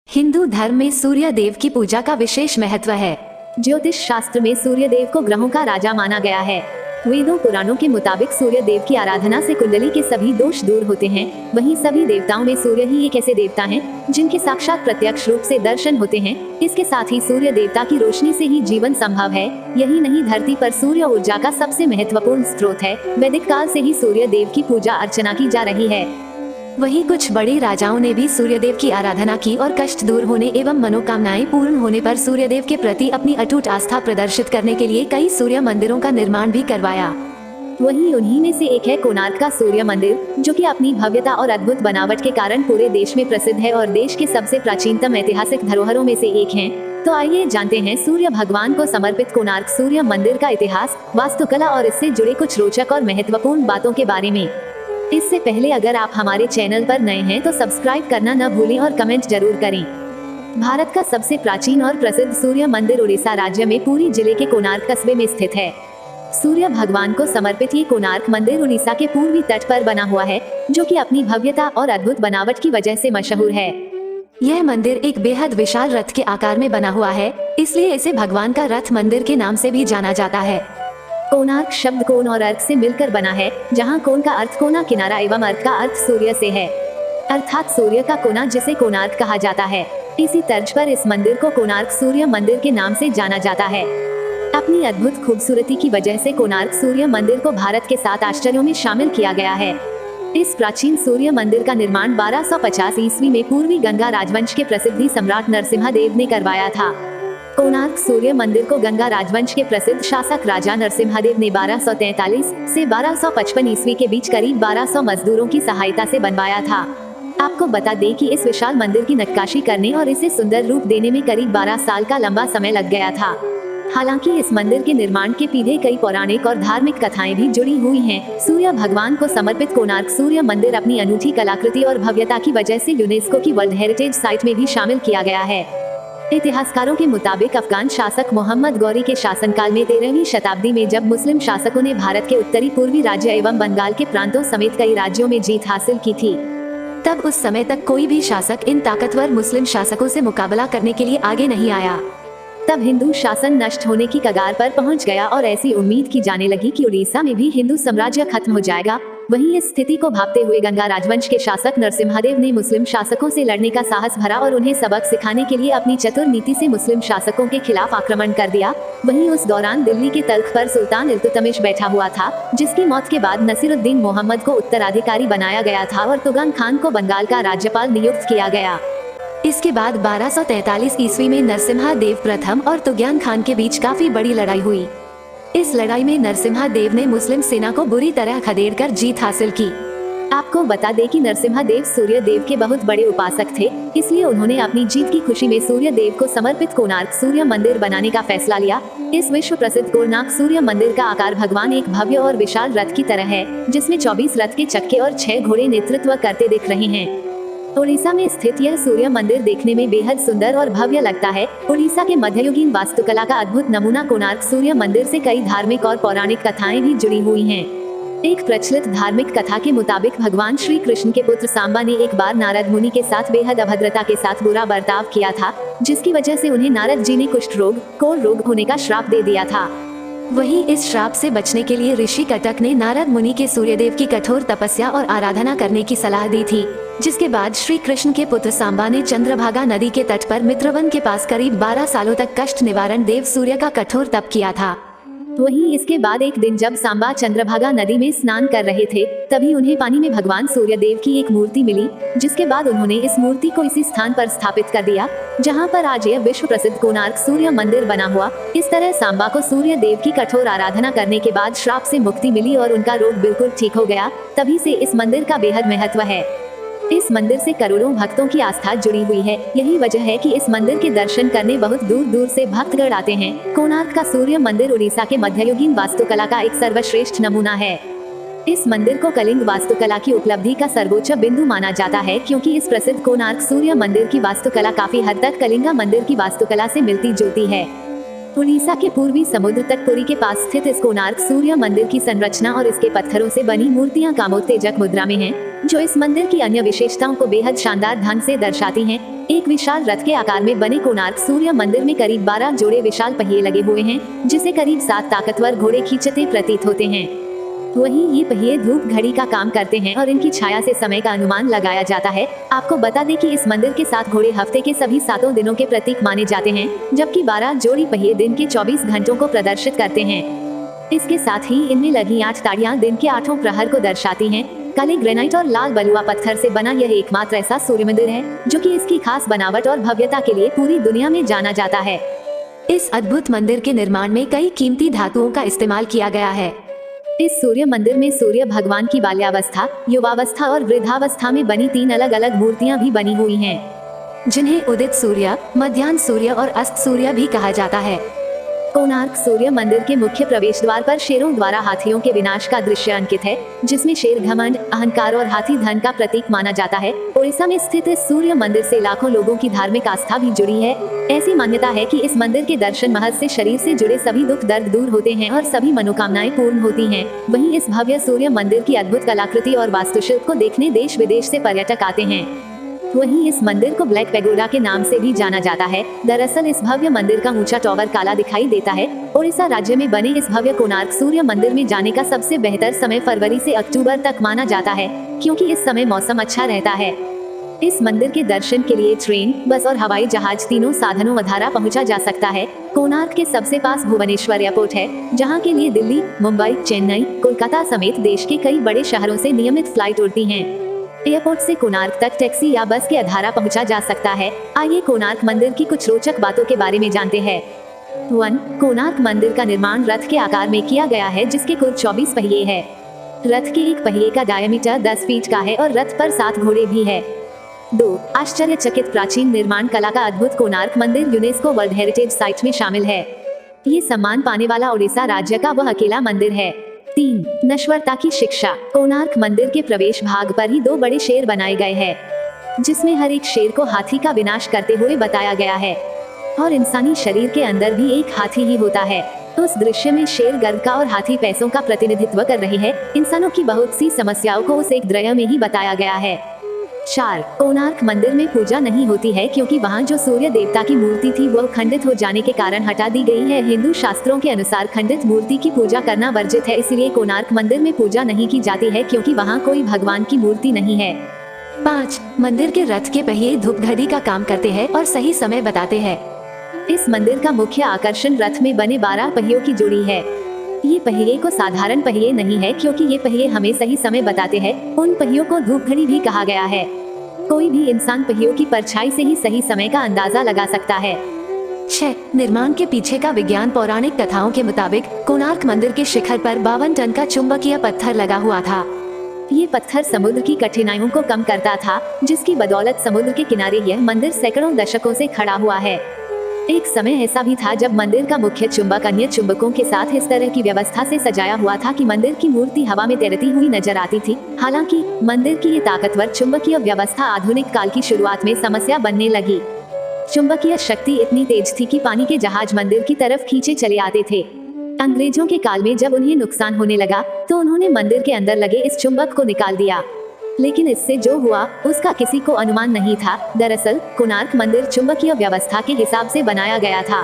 हिंदू धर्म में सूर्य देव की पूजा का विशेष महत्व है। ज्योतिष शास्त्र में सूर्य देव को ग्रहों का राजा माना गया है। वेदों पुराणों के मुताबिक सूर्य देव की आराधना से कुंडली के सभी दोष दूर होते हैं। वहीं सभी देवताओं में सूर्य ही एक ऐसे देवता हैं जिनके साक्षात प्रत्यक्ष रूप से दर्शन होते हैं। इसके साथ ही सूर्य देवता की रोशनी से ही जीवन संभव है। यही नहीं, धरती पर सूर्य ऊर्जा का सबसे महत्वपूर्ण स्रोत है। वैदिक काल से ही सूर्य देव की पूजा अर्चना की जा रही है। वहीं कुछ बड़े राजाओं ने भी सूर्यदेव की आराधना की और कष्ट दूर होने एवं मनोकामनाएं पूर्ण होने पर सूर्यदेव के प्रति अपनी अटूट आस्था प्रदर्शित करने के लिए कई सूर्य मंदिरों का निर्माण भी करवाया। वहीं उन्हीं में से एक है कोणार्क का सूर्य मंदिर, जो कि अपनी भव्यता और अद्भुत बनावट के कारण पूरे देश में प्रसिद्ध है और देश के सबसे प्राचीनतम ऐतिहासिक धरोहरों में से एक है। तो आइए जानते हैं सूर्य भगवान को समर्पित कोणार्क सूर्य मंदिर का इतिहास, वास्तुकला और इससे जुड़े कुछ रोचक और महत्वपूर्ण बातों के बारे में। इससे पहले अगर आप हमारे चैनल पर नए हैं तो सब्सक्राइब करना न भूलें और कमेंट जरूर करें। भारत का सबसे प्राचीन और प्रसिद्ध सूर्य मंदिर उड़ीसा राज्य में पुरी जिले के कोणार्क कस्बे में स्थित है। सूर्य भगवान को समर्पित ये कोणार्क मंदिर उड़ीसा के पूर्वी तट पर बना हुआ है, जो कि अपनी भव्यता और अद्भुत बनावट की वजह से मशहूर है। यह मंदिर एक बेहद विशाल रथ के आकार में बना हुआ है, इसलिए इसे भगवान का रथ मंदिर के नाम से भी जाना जाता है। कोणार्क शब्द कोण और अर्क से मिलकर बना है, जहां कोण का अर्थ कोना किनारा एवं अर्क का अर्थ सूर्य से है, अर्थात सूर्य का कोना, जिसे कोणार्क कहा जाता है। इसी तर्ज पर इस मंदिर को कोणार्क सूर्य मंदिर के नाम से जाना जाता है। अपनी अद्भुत खूबसूरती की वजह से कोणार्क सूर्य मंदिर को भारत के 7 आश्चर्यों में शामिल किया गया है। इस प्राचीन सूर्य मंदिर का निर्माण 1250 ईस्वी में पूर्वी गंगा राजवंश के प्रसिद्ध सम्राट नरसिम्हा देव ने करवाया था। कोणार्क सूर्य मंदिर को गंगा राजवंश के प्रसिद्ध शासक राजा नरसिम्हादेव ने 1243 से 1255 ईस्वी के बीच करीब 1200 मजदूरों की सहायता से बनवाया था। आपको बता दें कि इस विशाल मंदिर की नक्काशी करने और इसे सुंदर रूप देने में करीब 12 साल का लंबा समय लग गया था। हालांकि इस मंदिर के निर्माण के पीछे कई पौराणिक और धार्मिक कथाएं भी जुड़ी हुई हैं। सूर्य भगवान को समर्पित कोणार्क सूर्य मंदिर अपनी अनूठी कलाकृति और भव्यता की वजह से यूनेस्को की वर्ल्ड हेरिटेज साइट में भी शामिल किया गया है। इतिहासकारों के मुताबिक अफगान शासक मोहम्मद गौरी के शासनकाल में 13वीं शताब्दी में जब मुस्लिम शासकों ने भारत के उत्तरी पूर्वी राज्य एवं बंगाल के प्रांतों समेत कई राज्यों में जीत हासिल की थी, तब उस समय तक कोई भी शासक इन ताकतवर मुस्लिम शासकों से मुकाबला करने के लिए आगे नहीं आया। तब हिंदू शासन नष्ट होने की कगार पर पहुंच गया और ऐसी उम्मीद की जाने लगी कि उड़ीसा में भी हिंदू साम्राज्य खत्म हो जाएगा। वहीं इस स्थिति को भांपते हुए गंगा राजवंश के शासक नरसिम्हादेव ने मुस्लिम शासकों से लड़ने का साहस भरा और उन्हें सबक सिखाने के लिए अपनी चतुर नीति से मुस्लिम शासकों के खिलाफ आक्रमण कर दिया। वहीं उस दौरान दिल्ली के तख्त पर सुल्तान इल्तुतमिश बैठा हुआ था, जिसकी मौत के बाद नसीरुद्दीन मोहम्मद को उत्तराधिकारी बनाया गया था और तुगन खान को बंगाल का राज्यपाल नियुक्त किया गया। इसके बाद 1243 ईस्वी में नरसिम्हा देव प्रथम और तुगन खान के बीच काफी बड़ी लड़ाई हुई। इस लड़ाई में नरसिम्हा देव ने मुस्लिम सेना को बुरी तरह खदेड़कर जीत हासिल की। आपको बता दें कि नरसिम्हा देव सूर्य देव के बहुत बड़े उपासक थे, इसलिए उन्होंने अपनी जीत की खुशी में सूर्य देव को समर्पित कोणार्क सूर्य मंदिर बनाने का फैसला लिया। इस विश्व प्रसिद्ध कोणार्क सूर्य मंदिर का आकार भगवान एक भव्य और विशाल रथ की तरह है, जिसमें 24 रथ के चक्के और 6 घोड़े नेतृत्व करते दिख रहे हैं। उड़ीसा में स्थित यह सूर्य मंदिर देखने में बेहद सुंदर और भव्य लगता है। उड़ीसा के मध्ययुगीन वास्तुकला का अद्भुत नमूना कोणार्क सूर्य मंदिर से कई धार्मिक और पौराणिक कथाएं भी जुड़ी हुई हैं। एक प्रचलित धार्मिक कथा के मुताबिक भगवान श्री कृष्ण के पुत्र सांबा ने एक बार नारद मुनि के साथ बेहद अभद्रता के साथ बुरा बर्ताव किया था, जिसकी वजह से उन्हें नारद जी ने कुष्ठ रोग, कोढ़ रोग होने का श्राप दे दिया था। वहीं इस श्राप से बचने के लिए ऋषि कटक ने नारद मुनि के सूर्यदेव की कठोर तपस्या और आराधना करने की सलाह दी थी, जिसके बाद श्री कृष्ण के पुत्र सांबा ने चंद्रभागा नदी के तट पर मित्रवन के पास करीब 12 सालों तक कष्ट निवारण देव सूर्य का कठोर तप किया था। वहीं इसके बाद एक दिन जब सांबा चंद्रभागा नदी में स्नान कर रहे थे, तभी उन्हें पानी में भगवान सूर्य देव की एक मूर्ति मिली, जिसके बाद उन्होंने इस मूर्ति को इसी स्थान पर स्थापित कर दिया, जहां पर आज यह विश्व प्रसिद्ध कोणार्क सूर्य मंदिर बना हुआ। इस तरह सांबा को सूर्य देव की कठोर आराधना करने के बाद श्राप से मुक्ति मिली और उनका रोग बिल्कुल ठीक हो गया। तभी से इस मंदिर का बेहद महत्व है। इस मंदिर से करोड़ों भक्तों की आस्था जुड़ी हुई है। यही वजह है कि इस मंदिर के दर्शन करने बहुत दूर दूर से भक्तगण आते हैं। कोणार्क का सूर्य मंदिर उड़ीसा के मध्ययुगीन वास्तुकला का एक सर्वश्रेष्ठ नमूना है। इस मंदिर को कलिंग वास्तुकला की उपलब्धि का सर्वोच्च बिंदु माना जाता है, क्योंकि इस प्रसिद्ध कोणार्क सूर्य मंदिर की वास्तुकला काफी हद तक कलिंगा मंदिर की वास्तुकला से मिलती जुलती है। उड़ीसा के पूर्वी समुद्र तट पुरी के पास स्थित इस कोणार्क सूर्य मंदिर की संरचना और इसके पत्थरों से बनी मूर्तियां कामोत्तेजक मुद्रा में हैं। जो इस मंदिर की अन्य विशेषताओं को बेहद शानदार ढंग से दर्शाती हैं। एक विशाल रथ के आकार में बने कोणार्क सूर्य मंदिर में करीब 12 जोड़े विशाल पहिए लगे हुए हैं, जिसे करीब 7 ताकतवर घोड़े खींचते प्रतीत होते हैं। वहीं ये पहिए धूप घड़ी का काम करते हैं और इनकी छाया से समय का अनुमान लगाया जाता है। आपको बता दें कि इस मंदिर के 7 घोड़े हफ्ते के सभी 7 दिनों के प्रतीक माने जाते हैं, जबकि 12 जोड़ी पहिए दिन के 24 घंटों को प्रदर्शित करते हैं। इसके साथ ही इनमें लगी 8 ताड़ियां दिन के 8 प्रहर को दर्शाती हैं। काले ग्रेनाइट और लाल बलुआ पत्थर से बना यह एकमात्र ऐसा सूर्य मंदिर है जो कि इसकी खास बनावट और भव्यता के लिए पूरी दुनिया में जाना जाता है। इस अद्भुत मंदिर के निर्माण में कई कीमती धातुओं का इस्तेमाल किया गया है। इस सूर्य मंदिर में सूर्य भगवान की बाल्यावस्था, युवावस्था और वृद्धावस्था में बनी 3 अलग अलग मूर्तियां भी बनी हुई हैं, जिन्हें उदित सूर्य, मध्याह्न सूर्य और अस्त सूर्य भी कहा जाता है। कोणार्क सूर्य मंदिर के मुख्य प्रवेश द्वार पर शेरों द्वारा हाथियों के विनाश का दृश्य अंकित है, जिसमें शेर घमंड, अहंकार और हाथी धन का प्रतीक माना जाता है। ओडिशा में स्थित इस सूर्य मंदिर से लाखों लोगों की धार्मिक आस्था भी जुड़ी है। ऐसी मान्यता है कि इस मंदिर के दर्शन महज से शरीर से जुड़े सभी दुख दर्द दूर होते हैं और सभी मनोकामनाएं पूर्ण होती हैं। वहीं इस भव्य सूर्य मंदिर की अद्भुत कलाकृति और वास्तुशिल्प को देखने देश विदेश से पर्यटक आते हैं। वहीं इस मंदिर को ब्लैक पैगोडा के नाम से भी जाना जाता है। दरअसल इस भव्य मंदिर का ऊंचा टॉवर काला दिखाई देता है। ओडिशा राज्य में बने इस भव्य कोणार्क सूर्य मंदिर में जाने का सबसे बेहतर समय फरवरी से अक्टूबर तक माना जाता है, क्योंकि इस समय मौसम अच्छा रहता है। इस मंदिर के दर्शन के लिए ट्रेन, बस और हवाई जहाज तीनों साधनों द्वारा पहुंचा जा सकता है। कोणार्क के सबसे पास भुवनेश्वर एयरपोर्ट है, जहां के लिए दिल्ली, मुंबई, चेन्नई, कोलकाता समेत देश के कई बड़े शहरों से नियमित फ्लाइट उड़ती हैं। एयरपोर्ट से कोणार्क तक टैक्सी या बस के आधार पहुंचा जा सकता है। आइए कोणार्क मंदिर की कुछ रोचक बातों के बारे में जानते हैं। 1. कोणार्क मंदिर का निर्माण रथ के आकार में किया गया है, जिसके कुल 24 पहिए हैं। रथ के एक पहिए का डायमीटर 10 फीट का है और रथ पर 7 घोड़े भी है। 2. आश्चर्यचकित प्राचीन निर्माण कला का अद्भुत कोणार्क मंदिर यूनेस्को वर्ल्ड हेरिटेज साइट में शामिल है। ये सम्मान पाने वाला ओडिशा राज्य का वह अकेला मंदिर है। 3. नश्वरता की शिक्षा। कोणार्क मंदिर के प्रवेश भाग पर ही 2 बड़े शेर बनाए गए हैं, जिसमें हर एक शेर को हाथी का विनाश करते हुए बताया गया है और इंसानी शरीर के अंदर भी एक हाथी ही होता है। तो उस दृश्य में शेर गर्व का और हाथी पैसों का प्रतिनिधित्व कर रहे हैं। इंसानों की बहुत सी समस्याओं को उस एक दृश्य में ही बताया गया है। 4. कोणार्क मंदिर में पूजा नहीं होती है, क्योंकि वहां जो सूर्य देवता की मूर्ति थी वह खंडित हो जाने के कारण हटा दी गई है। हिंदू शास्त्रों के अनुसार खंडित मूर्ति की पूजा करना वर्जित है, इसलिए कोणार्क मंदिर में पूजा नहीं की जाती है, क्योंकि वहां कोई भगवान की मूर्ति नहीं है। 5. मंदिर के रथ के पहिए धूप घड़ी का काम करते हैं और सही समय बताते हैं। इस मंदिर का मुख्य आकर्षण रथ में बने 12 पहियों की जोड़ी है। ये पहिए को साधारण पहिए नहीं है, क्योंकि ये पहिए हमें सही समय बताते हैं। उन पहियों को धूप घड़ी भी कहा गया है। कोई भी इंसान पहियों की परछाई से ही सही समय का अंदाजा लगा सकता है। 6. निर्माण के पीछे का विज्ञान। पौराणिक कथाओं के मुताबिक कोणार्क मंदिर के शिखर पर 52 टन का चुंबकीय पत्थर लगा हुआ था। ये पत्थर समुद्र की कठिनाइयों को कम करता था, जिसकी बदौलत समुद्र के किनारे यह मंदिर सैकड़ों दशकों से खड़ा हुआ है। एक समय ऐसा भी था जब मंदिर का मुख्य चुंबक अन्य चुंबकों के साथ इस तरह की व्यवस्था से सजाया हुआ था कि मंदिर की मूर्ति हवा में तैरती हुई नजर आती थी। हालांकि मंदिर की ये ताकतवर चुंबकीय व्यवस्था आधुनिक काल की शुरुआत में समस्या बनने लगी। चुंबकीय शक्ति इतनी तेज थी कि पानी के जहाज मंदिर की तरफ खींचे चले आते थे। अंग्रेजों के काल में जब उन्हें नुकसान होने लगा तो उन्होंने मंदिर के अंदर लगे इस चुंबक को निकाल दिया, लेकिन इससे जो हुआ उसका किसी को अनुमान नहीं था। दरअसल कोणार्क मंदिर चुंबकीय व्यवस्था के हिसाब से बनाया गया था।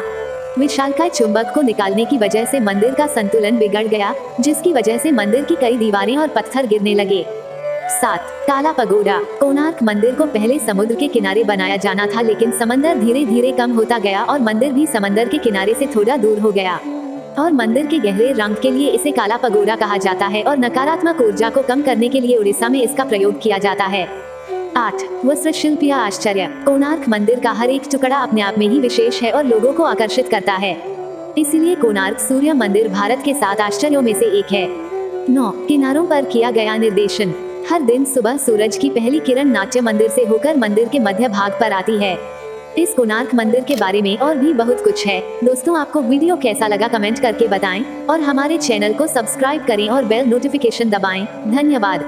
विशालकाय चुंबक को निकालने की वजह से मंदिर का संतुलन बिगड़ गया, जिसकी वजह से मंदिर की कई दीवारें और पत्थर गिरने लगे। 7. काला पगोडा। कोणार्क मंदिर को पहले समुद्र के किनारे बनाया जाना था, लेकिन समंदर धीरे धीरे कम होता गया और मंदिर भी समंदर के किनारे से थोड़ा दूर हो गया और मंदिर के गहरे रंग के लिए इसे काला पगोडा कहा जाता है और नकारात्मक ऊर्जा को कम करने के लिए उड़ीसा में इसका प्रयोग किया जाता है। 8. वस्त्रशिल्प या आश्चर्य। कोणार्क मंदिर का हर एक टुकड़ा अपने आप में ही विशेष है और लोगों को आकर्षित करता है। इसीलिए कोणार्क सूर्य मंदिर भारत के 7 आश्चर्यों में से एक है। 9. किनारों पर किया गया निर्देशन। हर दिन सुबह सूरज की पहली किरण नाट्य मंदिर से होकर मंदिर के मध्य भाग पर आती है। इस कोणार्क मंदिर के बारे में और भी बहुत कुछ है। दोस्तों, आपको वीडियो कैसा लगा कमेंट करके बताएं और हमारे चैनल को सब्सक्राइब करें और बेल नोटिफिकेशन दबाएं। धन्यवाद।